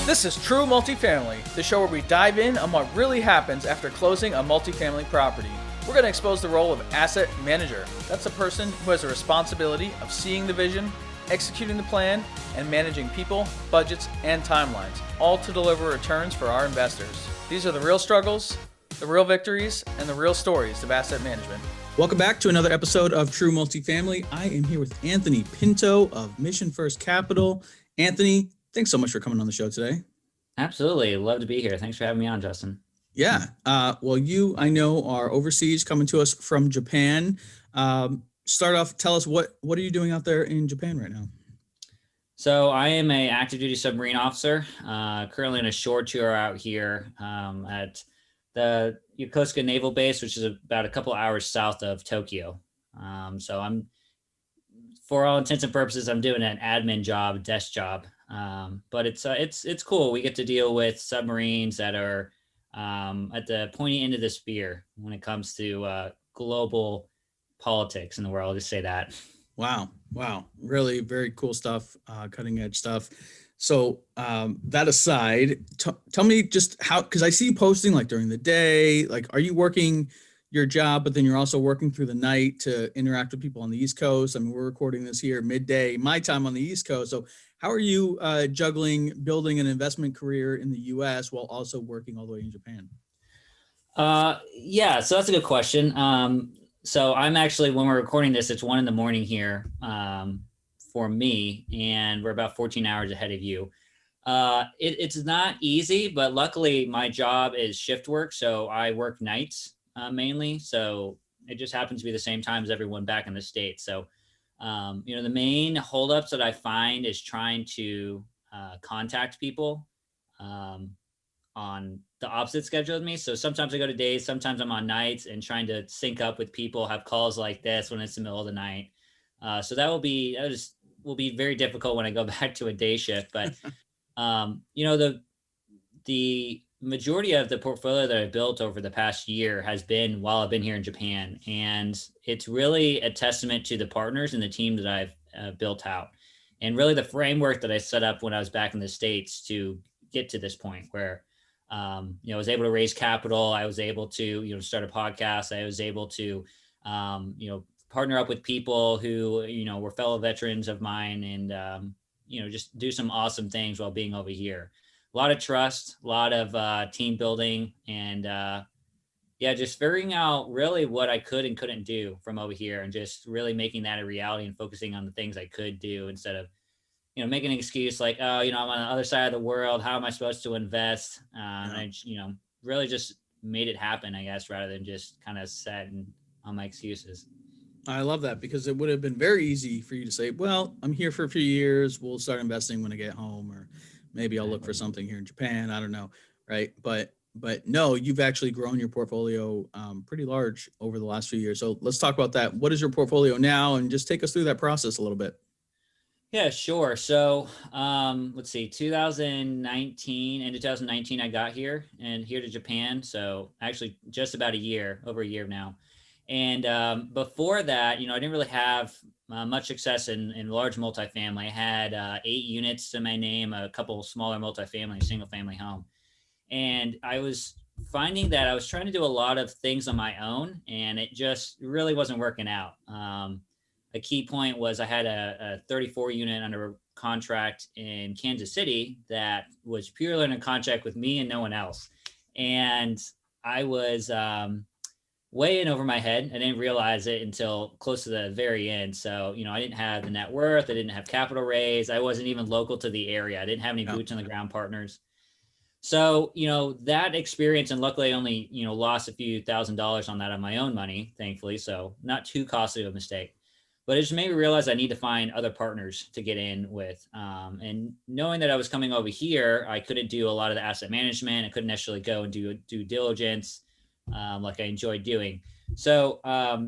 This is True Multifamily, the show where we dive in on what really happens after closing a multifamily property. We're going to expose the role of asset manager. That's the person who has the responsibility of seeing the vision, executing the plan, and managing people, budgets, and timelines, all to deliver returns for our investors. These are the real struggles, the real victories, and the real stories of asset management. Welcome back to another episode of True Multifamily. I am here with Anthony Pinto of Mission First Capital. Anthony, thanks so much for coming on the show today. Absolutely. Love to be here. Thanks for having me on, Justin. Yeah. Well, you, I know, are overseas, coming to us from Japan. Start off, tell us what are you doing out there in Japan right now? So I am an active duty submarine officer, currently on a shore tour out here at the Yokosuka Naval Base, which is about a couple hours south of Tokyo. So I'm, for all intents and purposes, I'm doing an admin job, desk job. But it's cool. We get to deal with submarines that are at the pointy end of the spear when it comes to global politics in the world. I'll just say that. Wow. Really very cool stuff, cutting edge stuff. So that aside, tell me just how, because I see you posting like during the day, like are you working your job, but then you're also working through the night to interact with people on the East Coast? I mean, we're recording this here midday, my time on the East Coast. So how are you juggling building an investment career in the US while also working all the way in Japan? Yeah, so that's a good question. So I'm actually, when we're recording this, it's 1 a.m. here for me, and we're about 14 hours ahead of you. It's not easy, but luckily my job is shift work. So I work nights mainly. So it just happens to be the same time as everyone back in the States. So, the main holdups that I find is trying to contact people on the opposite schedule of me. So sometimes I go to days, sometimes I'm on nights, and trying to sync up with people, have calls like this when it's the middle of the night. So that will be very difficult when I go back to a day shift. But the majority of the portfolio that I built over the past year has been while I've been here in Japan, and it's really a testament to the partners and the team that I've built out, and really the framework that I set up when I was back in the States to get to this point where I was able to raise capital. I was able to, start a podcast. I was able to, partner up with people who, were fellow veterans of mine, and, just do some awesome things while being over here. A lot of trust, a lot of team building, and just figuring out really what I could and couldn't do from over here, and just really making that a reality and focusing on the things I could do instead of making an excuse like, oh, I'm on the other side of the world. How am I supposed to invest? And I, really just made it happen, I guess, rather than just kind of sat on my excuses. I love that, because it would have been very easy for you to say, well, I'm here for a few years. We'll start investing when I get home, or maybe I'll look for something here in Japan. I don't know. Right. But no, you've actually grown your portfolio pretty large over the last few years. So let's talk about that. What is your portfolio now? And just take us through that process a little bit. Yeah, sure. So let's see, 2019, into 2019, I got here to Japan. So actually just about over a year now. And before that, I didn't really have much success in large multifamily. I had 8 units to my name, a couple smaller multifamily, single family home. And I was finding that I was trying to do a lot of things on my own, and it just really wasn't working out. A key point was I had a 34 unit under contract in Kansas City that was purely under contract with me and no one else. And I was way in over my head. I didn't realize it until close to the very end. So, I didn't have the net worth. I didn't have capital raise. I wasn't even local to the area. I didn't have any boots on the ground partners. So, that experience, and luckily I only, lost a few $1,000s on that on my own money, thankfully. So not too costly of a mistake. But it just made me realize I need to find other partners to get in with. And knowing that I was coming over here, I couldn't do a lot of the asset management. I couldn't necessarily go and do due diligence like I enjoyed doing. So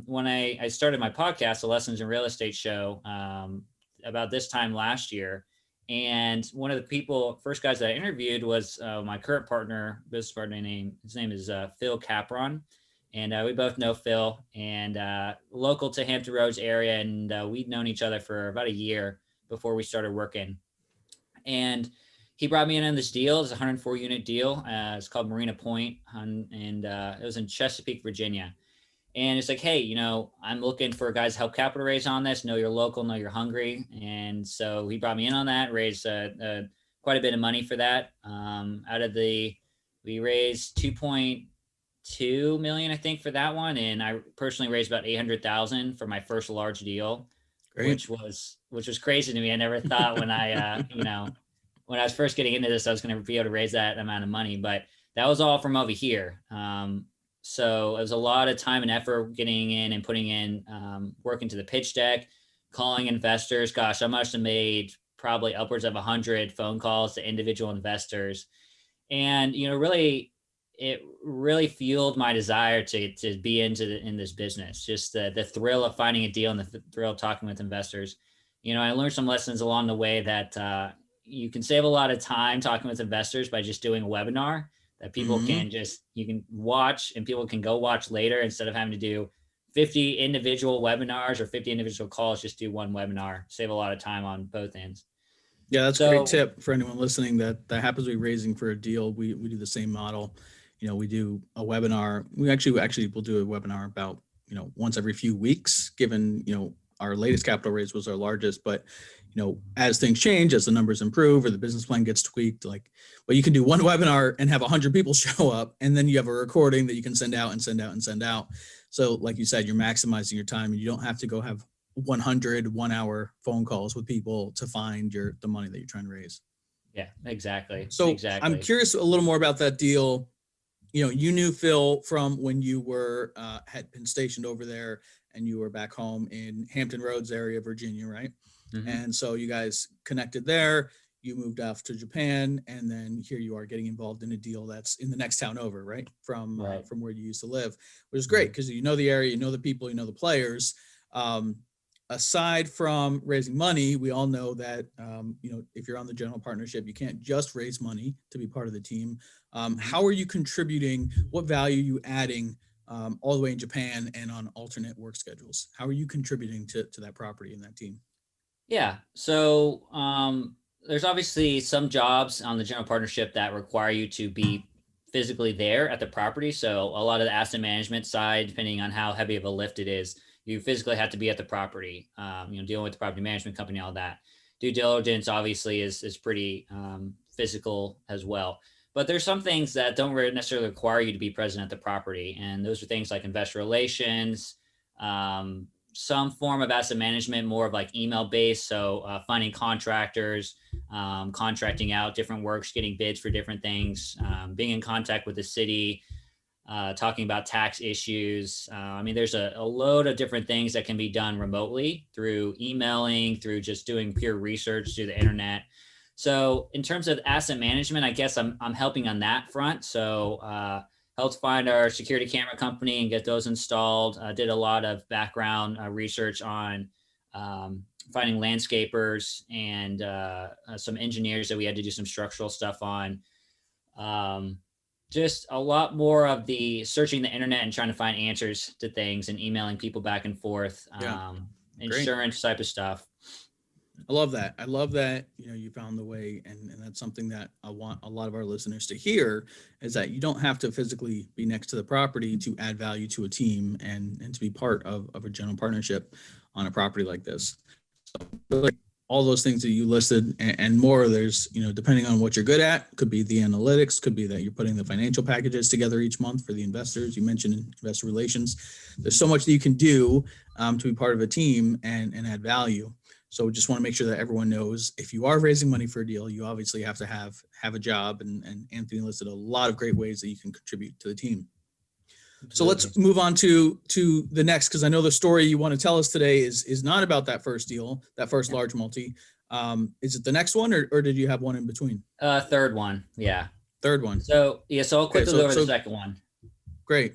when I started my podcast, the Lessons in Real Estate show, about this time last year, and one of the first guys that I interviewed was my current business partner, his name is Phil Capron. And we both know Phil, and local to Hampton Roads area. And we'd known each other for about a year before we started working. And he brought me in on this deal. It's a 104 unit deal. It's called Marina Point, and it was in Chesapeake, Virginia. And it's like, hey, I'm looking for guys to help capital raise on this. Know you're local, know you're hungry. And so he brought me in on that, raised quite a bit of money for that. We raised 2.2 million, I think, for that one. And I personally raised about 800,000 for my first large deal, Great. which was crazy to me. I never thought when when I was first getting into this, I was going to be able to raise that amount of money, but that was all from over here. So it was a lot of time and effort getting in and putting in, working to the pitch deck, calling investors. Gosh, I must have made probably upwards of 100 phone calls to individual investors. And, it really fueled my desire to be in this business. Just the thrill of finding a deal and the thrill of talking with investors. I learned some lessons along the way that you can save a lot of time talking with investors by just doing a webinar that people you can watch and people can go watch later instead of having to do 50 individual webinars or 50 individual calls. Just do one webinar, save a lot of time on both ends. Yeah, that's a great tip for anyone listening that happens to be raising for a deal. We do the same model. We do a webinar. We actually will do a webinar about, once every few weeks, given, our latest capital raise was our largest, but as things change, as the numbers improve or the business plan gets tweaked, you can do one webinar and have 100 people show up, and then you have a recording that you can send out and send out and send out. So like you said, you're maximizing your time, and you don't have to go have 100 1-hour phone calls with people to find the money that you're trying to raise. Yeah, exactly. So exactly. I'm curious a little more about that deal. You knew Phil from when you were had been stationed over there, and you were back home in Hampton Roads area, Virginia, right? Mm-hmm. And so you guys connected there. You moved off to Japan, and then here you are getting involved in a deal that's in the next town over, right? From where you used to live, which is great because you know the area, you know the people, you know the players. Aside from raising money, we all know that if you're on the general partnership, you can't just raise money to be part of the team. How are you contributing? What value are you adding all the way in Japan and on alternate work schedules? How are you contributing to that property and that team? Yeah. So there's obviously some jobs on the general partnership that require you to be physically there at the property. So a lot of the asset management side, depending on how heavy of a lift it is, you physically have to be at the property, dealing with the property management company, all that. Due diligence obviously is pretty physical as well. But there's some things that don't really necessarily require you to be present at the property. And those are things like investor relations, some form of asset management, more of like email based. So finding contractors, contracting out different works, getting bids for different things, being in contact with the city, talking about tax issues. There's a load of different things that can be done remotely through emailing, through just doing pure research through the internet. So in terms of asset management, I guess I'm helping on that front. So helped find our security camera company and get those installed. Did a lot of background research on finding landscapers and some engineers that we had to do some structural stuff on. Just a lot more of the searching the internet and trying to find answers to things and emailing people back and forth. Insurance type of stuff. I love that. I love that, you found the way, and that's something that I want a lot of our listeners to hear, is that you don't have to physically be next to the property to add value to a team and to be part of a general partnership on a property like this. So really, all those things that you listed and more, there's, depending on what you're good at, could be the analytics, could be that you're putting the financial packages together each month for the investors. You mentioned investor relations. There's so much that you can do to be part of a team and add value. So just want to make sure that everyone knows, if you are raising money for a deal, you obviously have to have a job, and Anthony listed a lot of great ways that you can contribute to the team. Absolutely. So let's move on to the next, because I know the story you want to tell us today is not about that first deal, that first large multi. Is it the next one, or did you have one in between? Third one. Yeah. Third one. So I'll quickly go over the second one. Great.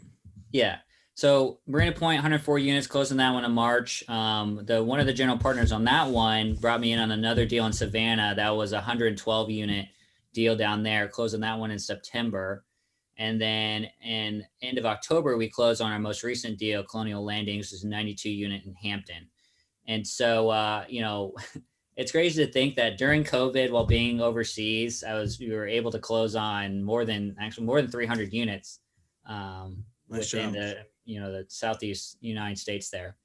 Yeah. So Marina Point, 104 units, closing that one in March. One of the general partners on that one brought me in on another deal in Savannah. That was a 112 unit deal down there, closing that one in September. And then in end of October, we closed on our most recent deal, Colonial Landings, is a 92 unit in Hampton. And so, it's crazy to think that during COVID, while being overseas, we were able to close on more than 300 units Nice within job. the Southeast United States there.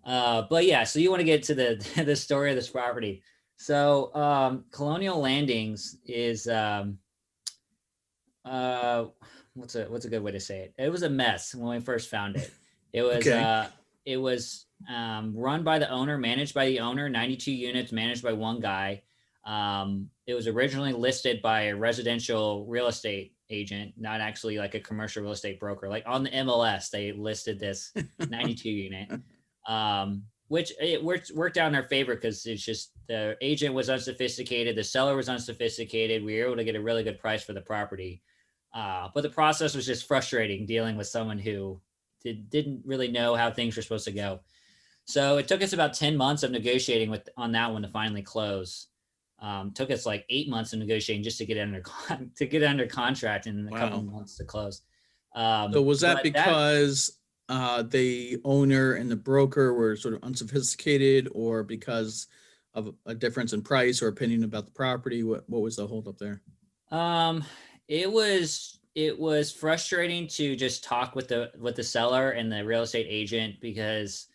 But yeah, so you want to get to the story of this property. So Colonial Landings is what's a good way to say it? It was a mess when we first found it. It was Okay. Run by the owner, managed by the owner, 92 units managed by one guy. It was originally listed by a residential real estate agent, not actually like a commercial real estate broker. Like on the MLS, they listed this 92 unit, which it worked out in our favor because it's just the agent was unsophisticated, the seller was unsophisticated. We were able to get a really good price for the property. But the process was just frustrating dealing with someone who didn't really know how things were supposed to go. So it took us about 10 months of negotiating on that one to finally close. Took us like 8 months of negotiating just to get it under contract and a couple months to close. So was that because the owner and the broker were sort of unsophisticated, or because of a difference in price or opinion about the property? What was the holdup there? It was frustrating to just talk with the seller and the real estate agent, because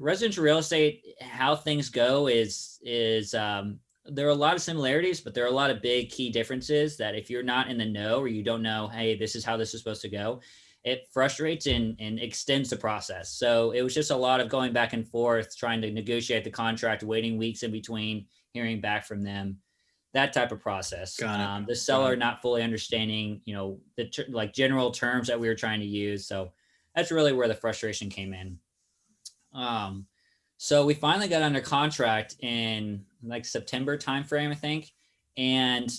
residential real estate, how things go is there are a lot of similarities, but there are a lot of big key differences that if you're not in the know or you don't know, hey, this is how this is supposed to go, it frustrates and extends the process. So it was just a lot of going back and forth, trying to negotiate the contract, waiting weeks in between, hearing back from them, that type of process. The seller not fully understanding, the general terms that we were trying to use. So that's really where the frustration came in. So we finally got under contract in like September timeframe, I think. And,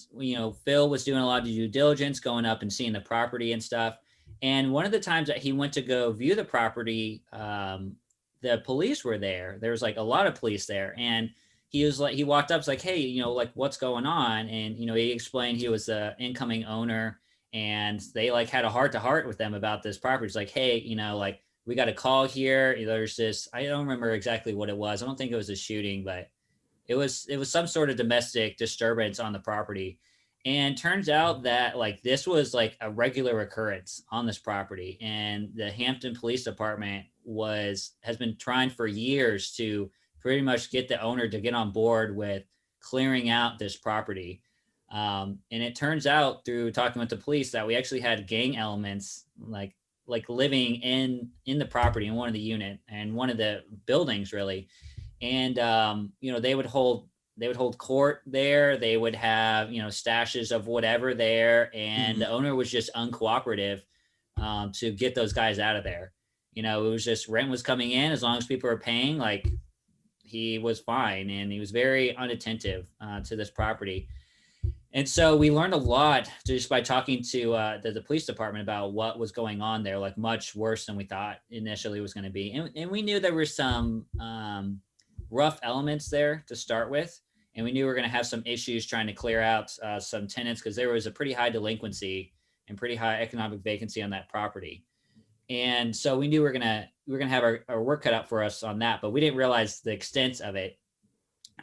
Phil was doing a lot of due diligence, going up and seeing the property and stuff. And one of the times that he went to go view the property, the police were there. There was like a lot of police there. And he walked up, was like, hey, like what's going on? And, he explained he was the incoming owner, and they like had a heart to heart with them about this property. It's like, hey, like, we got a call here. There's this, I don't remember exactly what it was. I don't think it was a shooting, but it was some sort of domestic disturbance on the property. And turns out that like this was like a regular occurrence on this property. And the Hampton Police Department has been trying for years to pretty much get the owner to get on board with clearing out this property. And it turns out through talking with the police that we actually had gang elements like living in the property in one of the unit and one of the buildings really. And, they would hold court there. They would have, stashes of whatever there. And the owner was just uncooperative to get those guys out of there. It was just rent was coming in. As long as people were paying, like he was fine. And he was very unattentive to this property. And so we learned a lot just by talking to the police department about what was going on there, like much worse than we thought initially was going to be. And we knew there were some rough elements there to start with. And we knew we were going to have some issues trying to clear out some tenants, because there was a pretty high delinquency and pretty high economic vacancy on that property. And so we knew we were going to have our work cut out for us on that, but we didn't realize the extent of it.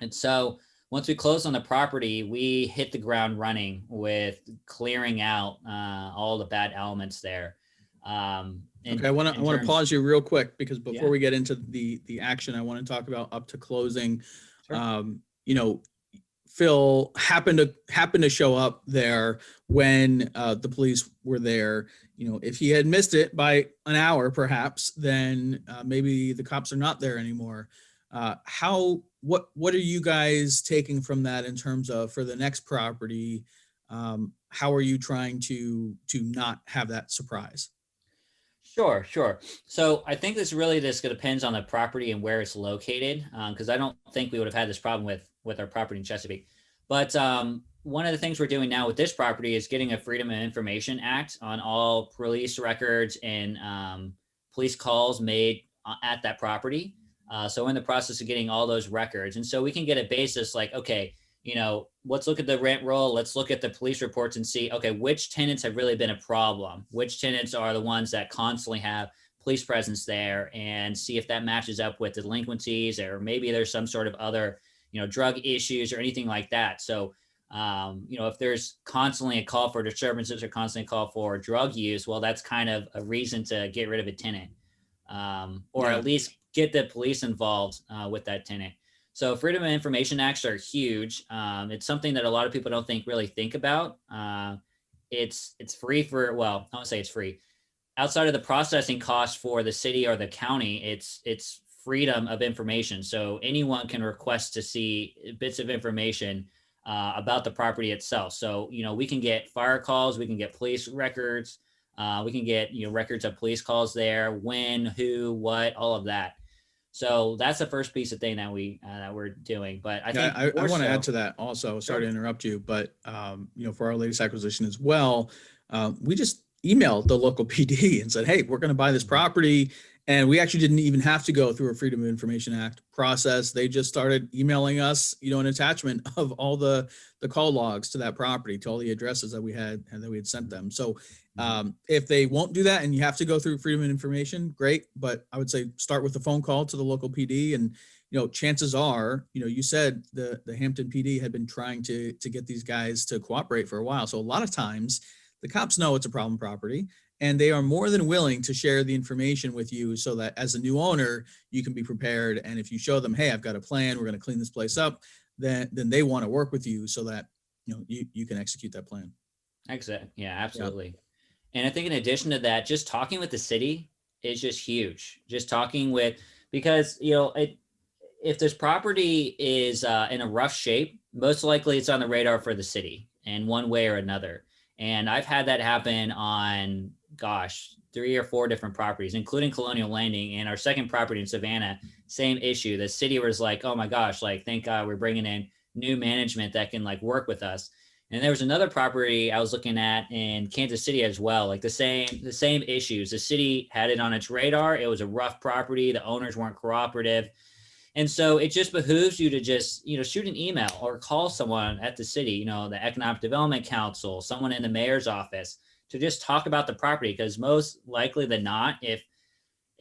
And so once we closed on the property, we hit the ground running with clearing out all the bad elements there. Okay, I want to pause you real quick, because before we get into the action, I want to talk about up to closing. Sure. Phil happened to show up there when the police were there. If he had missed it by an hour, perhaps, then maybe the cops are not there anymore. What are you guys taking from that in terms of for the next property? How are you trying to not have that surprise? Sure. So I think this really just depends on the property and where it's located, because I don't think we would have had this problem with our property in Chesapeake. But one of the things we're doing now with this property is getting a Freedom of Information Act on all police records and police calls made at that property. So we're in the process of getting all those records. And so we can get a basis like, okay, let's look at the rent roll. Let's look at the police reports and see, okay, which tenants have really been a problem? Which tenants are the ones that constantly have police presence there and see if that matches up with delinquencies, or maybe there's some sort of other, drug issues or anything like that. So, if there's constantly a call for disturbances or constantly a call for drug use, well, that's kind of a reason to get rid of a tenant, or at least get the police involved with that tenant. So Freedom of Information Acts are huge. It's something that a lot of people don't really think about. It's free for, well, I won't say it's free. Outside of the processing cost for the city or the county, it's freedom of information. So anyone can request to see bits of information about the property itself. So, we can get fire calls, we can get police records, we can get, records of police calls there, when, who, what, all of that. So that's the first piece of thing that we're doing. But I think I want to add to that also. Sorry to interrupt you, but for our latest acquisition as well, we just emailed the local PD and said, "Hey, we're going to buy this property," and we actually didn't even have to go through a Freedom of Information Act process. They just started emailing us, an attachment of all the call logs to that property, to all the addresses that we had sent them. So if they won't do that and you have to go through Freedom of Information, great. But I would say start with a phone call to the local PD, and chances are, you said the Hampton PD had been trying to get these guys to cooperate for a while. So a lot of times the cops know it's a problem property, and they are more than willing to share the information with you so that as a new owner, you can be prepared. And if you show them, "Hey, I've got a plan, we're going to clean this place up," then they want to work with you so that, you can execute that plan. Exactly. Yeah, absolutely. Yeah. And I think in addition to that, just talking with the city is just huge. Just talking with, because, if this property is in a rough shape, most likely it's on the radar for the city in one way or another. And I've had that happen on, 3 or 4 different properties, including Colonial Landing, and our second property in Savannah, same issue. The city was like, "Oh my gosh, thank God we're bringing in new management that can work with us." And there was another property I was looking at in Kansas City as well, the same issues. The city had it on its radar. It was a rough property. The owners weren't cooperative. And so it just behooves you to just, shoot an email or call someone at the city, the Economic Development Council, someone in the mayor's office, to just talk about the property. Because most likely than not, if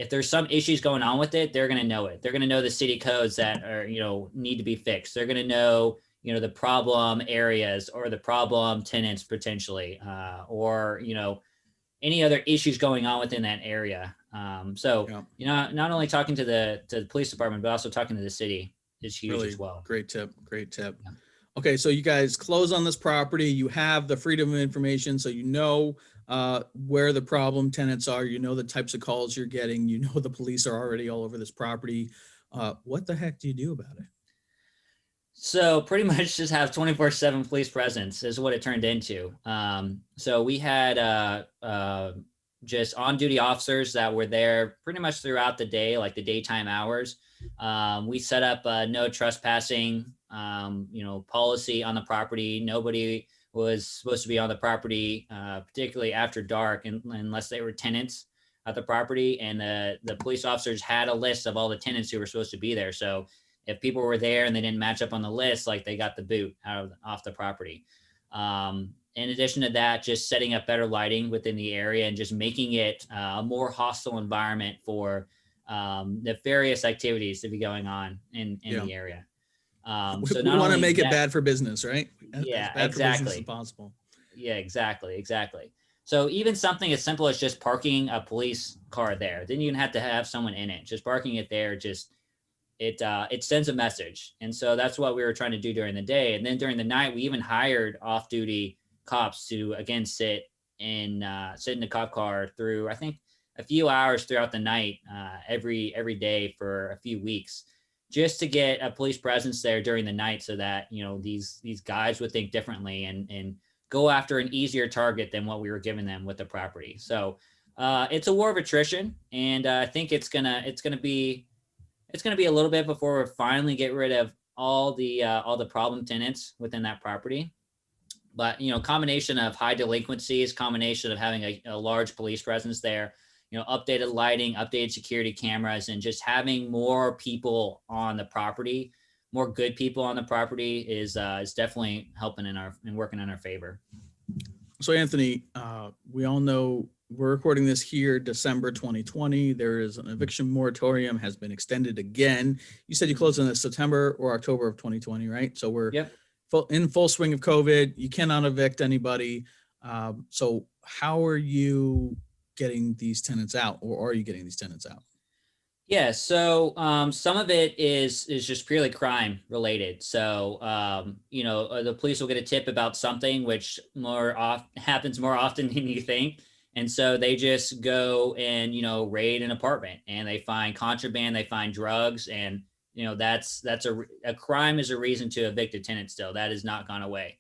there's some issues going on with it, they're going to know it. They're going to know the city codes that are, need to be fixed. They're going to know, the problem areas or the problem tenants potentially, or, any other issues going on within that area. Not only talking to the police department, but also talking to the city is huge really, as well. Great tip. Yeah. Okay. So you guys close on this property, you have the freedom of information. So, where the problem tenants are, the types of calls you're getting, the police are already all over this property. What the heck do you do about it? So pretty much just have 24/7 police presence is what it turned into. So we had just on-duty officers that were there pretty much throughout the day, the daytime hours. We set up a no trespassing, policy on the property. Nobody was supposed to be on the property, particularly after dark, unless they were tenants at the property. And the police officers had a list of all the tenants who were supposed to be there. So if people were there and they didn't match up on the list, they got the boot off the property. In addition to that, just setting up better lighting within the area and just making it a more hostile environment for nefarious activities to be going on in the area. So we want to make it bad for business, right? Yeah, as bad exactly. For business as possible. Yeah, exactly. So even something as simple as just parking a police car there, then you have to have someone in it. Just parking it there, it sends a message. And so that's what we were trying to do during the day. And then during the night, we even hired off-duty cops to, again, sit in the cop car through, I think, a few hours throughout the night, every day for a few weeks, just to get a police presence there during the night so that, these guys would think differently and go after an easier target than what we were giving them with the property. So it's a war of attrition. And I think it's gonna be a little bit before we finally get rid of all the problem tenants within that property. But, combination of high delinquencies, combination of having a large police presence there, updated lighting, updated security cameras, and just having more people on the property, more good people on the property is definitely helping and working in our favor. So Anthony, we all know we're recording this here, December 2020. There is an eviction moratorium has been extended again. You said you closed in September or October of 2020, right? So we're Yep. in full swing of COVID. You cannot evict anybody. So how are you getting these tenants out, or are you getting these tenants out? Yeah, so some of it is just purely crime related. So the police will get a tip about something, which happens more often than you think, and so they just go and raid an apartment, and they find contraband, they find drugs, and that's a crime is a reason to evict a tenant. Still, that has not gone away.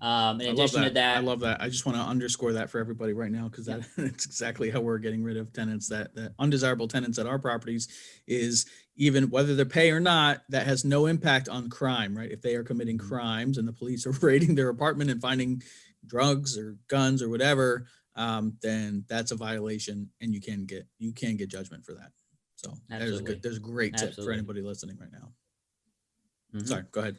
In I love addition to that. I that, love that. I just want to underscore that for everybody right now, because that's exactly how we're getting rid of tenants, that undesirable tenants at our properties, is even whether they're pay or not, that has no impact on crime, right? If they are committing crimes and the police are raiding their apartment and finding drugs or guns or whatever, then that's a violation, and you can get judgment for that. So absolutely, there's a great tip for absolutely. anybody listening right now. Mhm. Sorry, go ahead.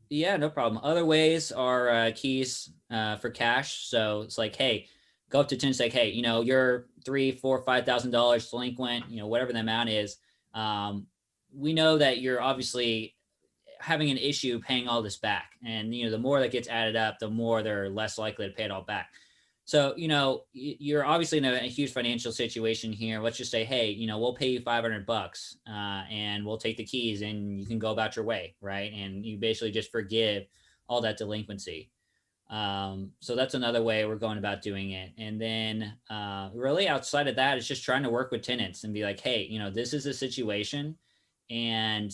Yeah, no problem. Other ways are keys for cash. So it's like, hey, go up to 10, say, hey, you're $3, $4, $5,000 delinquent, whatever the amount is. We know that you're obviously having an issue paying all this back. And, the more that gets added up, the more they're less likely to pay it all back. So, you're obviously in a huge financial situation here. Let's just say, hey, we'll pay you $500 and we'll take the keys and you can go about your way. Right. And you basically just forgive all that delinquency. So that's another way we're going about doing it. And then really outside of that, it's just trying to work with tenants and be like, hey, this is a situation. And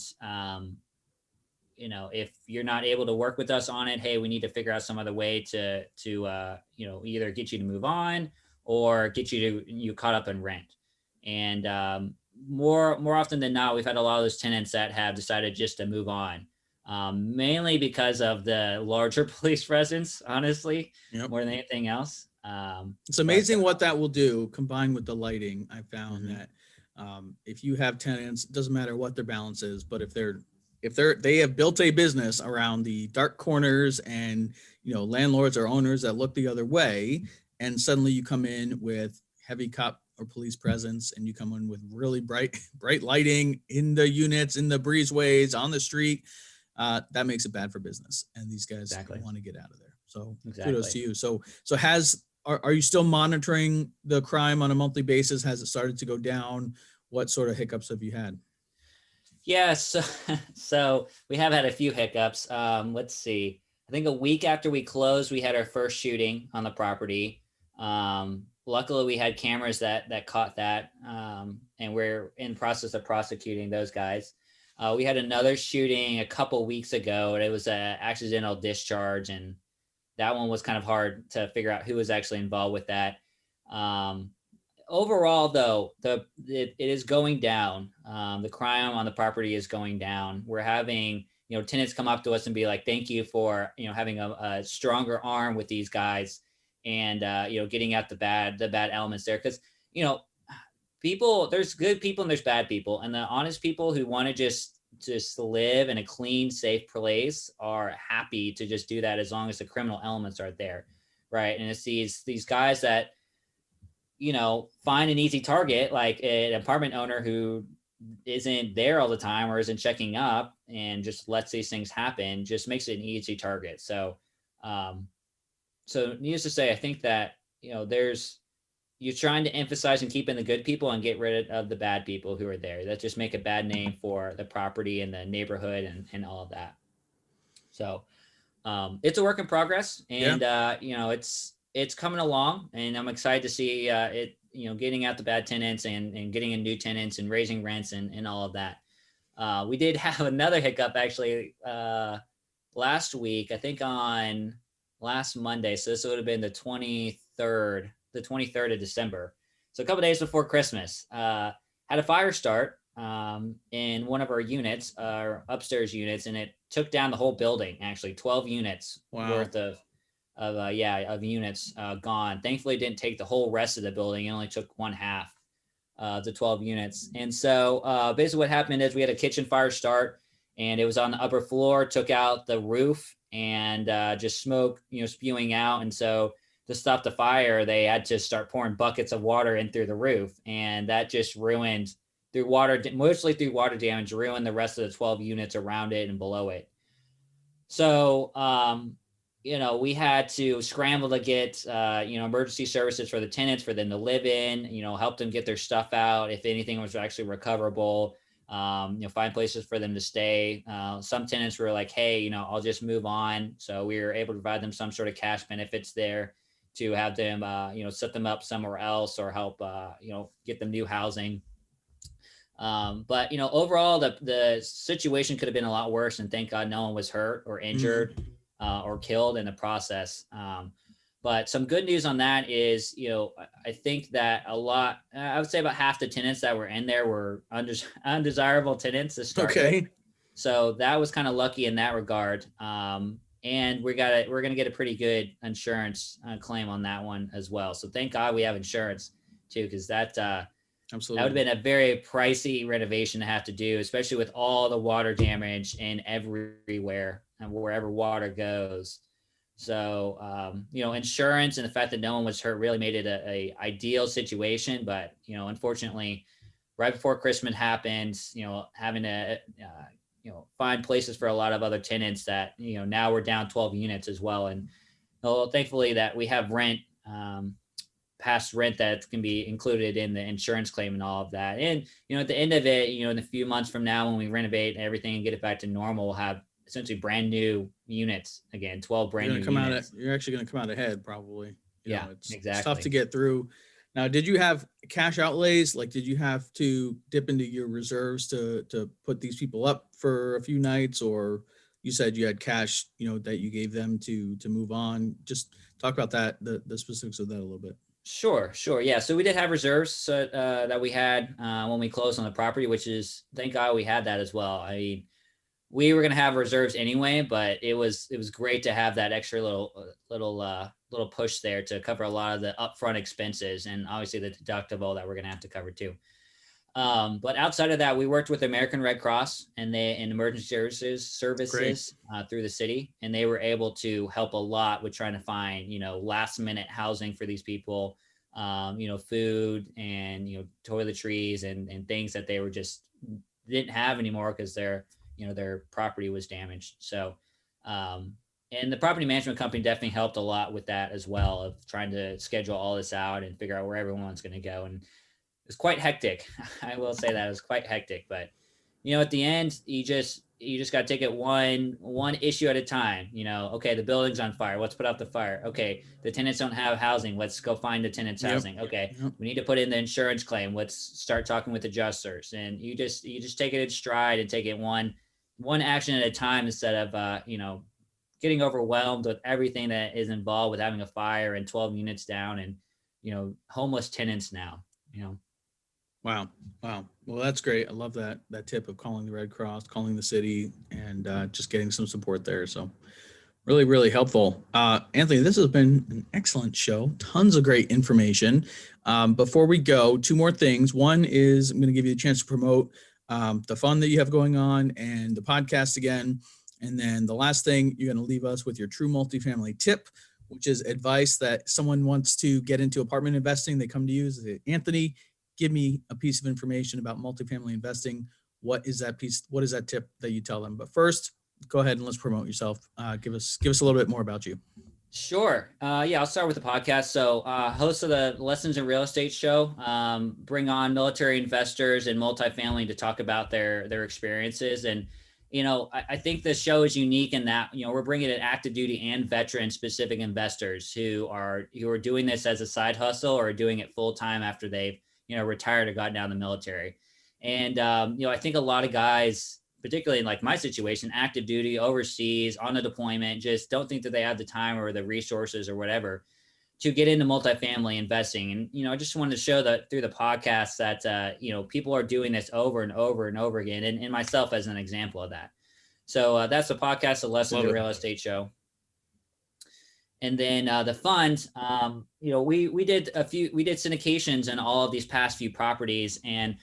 if you're not able to work with us on it, hey, we need to figure out some other way to either get you to move on or get you caught up in rent. And more often than not, we've had a lot of those tenants that have decided just to move on, mainly because of the larger police presence, honestly, Yep. more than anything else. It's amazing what that will do combined with the lighting. I found that if you have tenants, it doesn't matter what their balance is, but if they have built a business around the dark corners and landlords or owners that look the other way, and suddenly you come in with heavy cop or police presence, and you come in with really bright lighting in the units, in the breezeways, on the street, that makes it bad for business, and these guys want to get out of there. So kudos to you. So are you still monitoring the crime on a monthly basis? Has it started to go down? What sort of hiccups have you had? Yes. So we have had a few hiccups. Let's see. I think a week after we closed, we had our first shooting on the property. Luckily, we had cameras that caught that, and we're in process of prosecuting those guys. We had another shooting a couple weeks ago, and it was an accidental discharge, and that one was kind of hard to figure out who was actually involved with that. Overall, though, it is going down. The crime on the property is going down. We're having tenants come up to us and be like, "Thank you for having a stronger arm with these guys, and getting out the bad elements there." Because people, there's good people and there's bad people, and the honest people who want to just live in a clean, safe place are happy to just do that as long as the criminal elements are there, right? And it's these guys that find an easy target, like an apartment owner who isn't there all the time or isn't checking up and just lets these things happen, just makes it an easy target. So needless to say, I think that you're trying to emphasize and keep in the good people and get rid of the bad people who are there that just make a bad name for the property and the neighborhood and all of that. So it's a work in progress, and it's coming along, and I'm excited to see it, getting out the bad tenants and getting in new tenants and raising rents and all of that. We did have another hiccup actually last week, I think on last Monday. So this would have been the 23rd of December. So a couple days before Christmas, had a fire start in one of our units, our upstairs units, and it took down the whole building. Actually, 12 units worth of units gone. Thankfully, it didn't take the whole rest of the building. It only took one half of the 12 units. And so basically what happened is we had a kitchen fire start, and it was on the upper floor, took out the roof, and just smoke, spewing out. And so to stop the fire, they had to start pouring buckets of water in through the roof. And that just ruined mostly through water damage, ruined the rest of the 12 units around it and below it. So, we had to scramble to get, emergency services for the tenants, for them to live in, help them get their stuff out if anything was actually recoverable, find places for them to stay. Some tenants were like, hey, I'll just move on. So we were able to provide them some sort of cash benefits there to have them, set them up somewhere else or help, get them new housing. But overall, the situation could have been a lot worse, and thank God no one was hurt or injured or killed in the process. But some good news on that is, I think that I would say about half the tenants that were in there were undesirable tenants to start with. So that was kind of lucky in that regard. And we're going to get a pretty good insurance claim on that one as well. So thank God we have insurance too, because that Absolutely. that would have been a very pricey renovation to have to do, especially with all the water damage and everywhere and wherever water goes. So, insurance and the fact that no one was hurt really made it a ideal situation. But, unfortunately, right before Christmas happened, having to, find places for a lot of other tenants that, now we're down 12 units as well. And thankfully that we have rent, past rent that can be included in the insurance claim and all of that. And, at the end of it, in a few months from now, when we renovate everything and get it back to normal, we'll have essentially brand new units again, 12 brand new units. You're actually going to come out ahead probably. It's exactly. tough to get through. Now, did you have cash outlays? Like, did you have to dip into your reserves to put these people up for a few nights, or you said you had cash, that you gave them to move on? Just talk about that, the specifics of that a little bit. Sure. Yeah. So we did have reserves that we had when we closed on the property, which is, thank God we had that as well. I mean, we were going to have reserves anyway, but it was great to have that extra little push there to cover a lot of the upfront expenses and obviously the deductible that we're going to have to cover too. But outside of that, we worked with American Red Cross and emergency services through the city, and they were able to help a lot with trying to find, last minute housing for these people, food and, toiletries and things that they were just didn't have anymore because their property was damaged. So, and the property management company definitely helped a lot with that as well, of trying to schedule all this out and figure out where everyone's going to go. And it's quite hectic. I will say that it was quite hectic, but at the end, you just got to take it one issue at a time. Okay, the building's on fire. Let's put out the fire. Okay, the tenants don't have housing. Let's go find the tenants' housing. Okay, we need to put in the insurance claim. Let's start talking with adjusters. And you just take it in stride and take it one action at a time instead of getting overwhelmed with everything that is involved with having a fire and 12 units down and homeless tenants now. Wow. Well, that's great. I love that tip of calling the Red Cross, calling the city, and just getting some support there. So really, really helpful. Anthony, this has been an excellent show. Tons of great information. Before we go, two more things. One is I'm going to give you a chance to promote the fund that you have going on and the podcast again. And then the last thing, you're going to leave us with your True Multifamily tip, which is advice that someone wants to get into apartment investing. They come to you, say, Anthony, give me a piece of information about multifamily investing. What is that tip that you tell them? But first, go ahead and let's promote yourself. Give us a little bit more about you. Sure. I'll start with the podcast. So host of the Lessons in Real Estate show, bring on military investors and multifamily to talk about their experiences. And, I think this show is unique in that, we're bringing in active duty and veteran specific investors who are doing this as a side hustle or doing it full time after they've, retired or gotten out of the military. And, I think a lot of guys, particularly in like my situation, active duty, overseas, on a deployment, just don't think that they have the time or the resources or whatever to get into multifamily investing. And, I just wanted to show that through the podcast that, people are doing this over and over and over again, and myself as an example of that. So that's the podcast, The Lessons in Real Estate show. And then the fund, we did syndications in all of these past few properties. And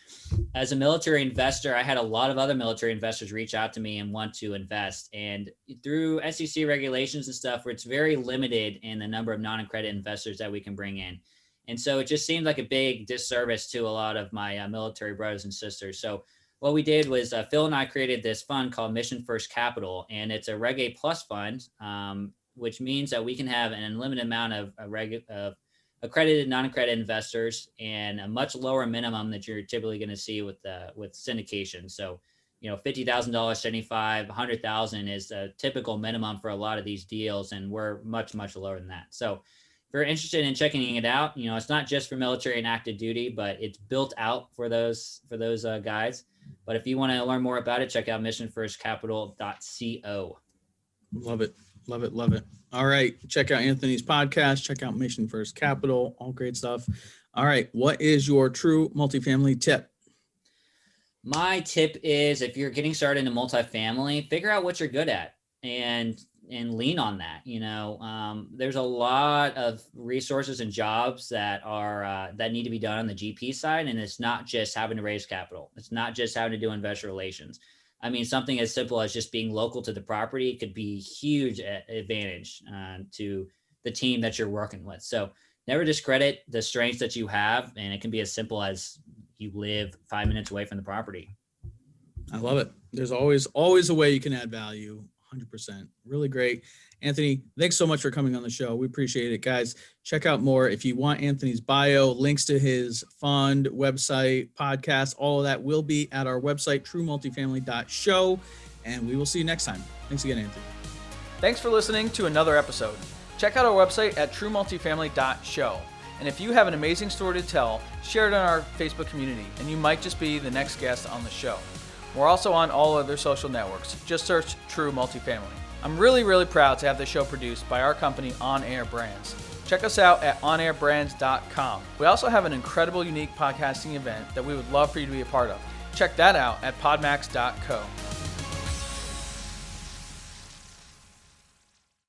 as a military investor, I had a lot of other military investors reach out to me and want to invest. And through SEC regulations and stuff, where it's very limited in the number of non-accredited investors that we can bring in. And so it just seemed like a big disservice to a lot of my military brothers and sisters. So what we did was Phil and I created this fund called Mission First Capital, and it's a Reg A Plus fund, which means that we can have an unlimited amount of accredited, non-accredited investors and a much lower minimum that you're typically going to see with syndication. So, $50,000, $75,000, $100,000 is a typical minimum for a lot of these deals, and we're much, much lower than that. So, if you're interested in checking it out, it's not just for military and active duty, but it's built out for those guys. But if you want to learn more about it, check out missionfirstcapital.co. Love it. Love it. Love it. All right. Check out Anthony's podcast. Check out Mission First Capital. All great stuff. All right. What is your true multifamily tip? My tip is, if you're getting started in multifamily, figure out what you're good at and lean on that. There's a lot of resources and jobs that are that need to be done on the GP side. And it's not just having to raise capital. It's not just having to do investor relations. I mean, something as simple as just being local to the property could be a huge advantage to the team that you're working with. So never discredit the strengths that you have. And it can be as simple as you live 5 minutes away from the property. I love it. There's always a way you can add value. 100%. Really great. Anthony, thanks so much for coming on the show. We appreciate it, guys. Check out more. If you want Anthony's bio, links to his fund, website, podcast, all of that will be at our website, truemultifamily.show. And we will see you next time. Thanks again, Anthony. Thanks for listening to another episode. Check out our website at truemultifamily.show. And if you have an amazing story to tell, share it on our Facebook community, and you might just be the next guest on the show. We're also on all other social networks. Just search True Multifamily. I'm really, really proud to have the show produced by our company, On Air Brands. Check us out at onairbrands.com. We also have an incredible, unique podcasting event that we would love for you to be a part of. Check that out at podmax.co.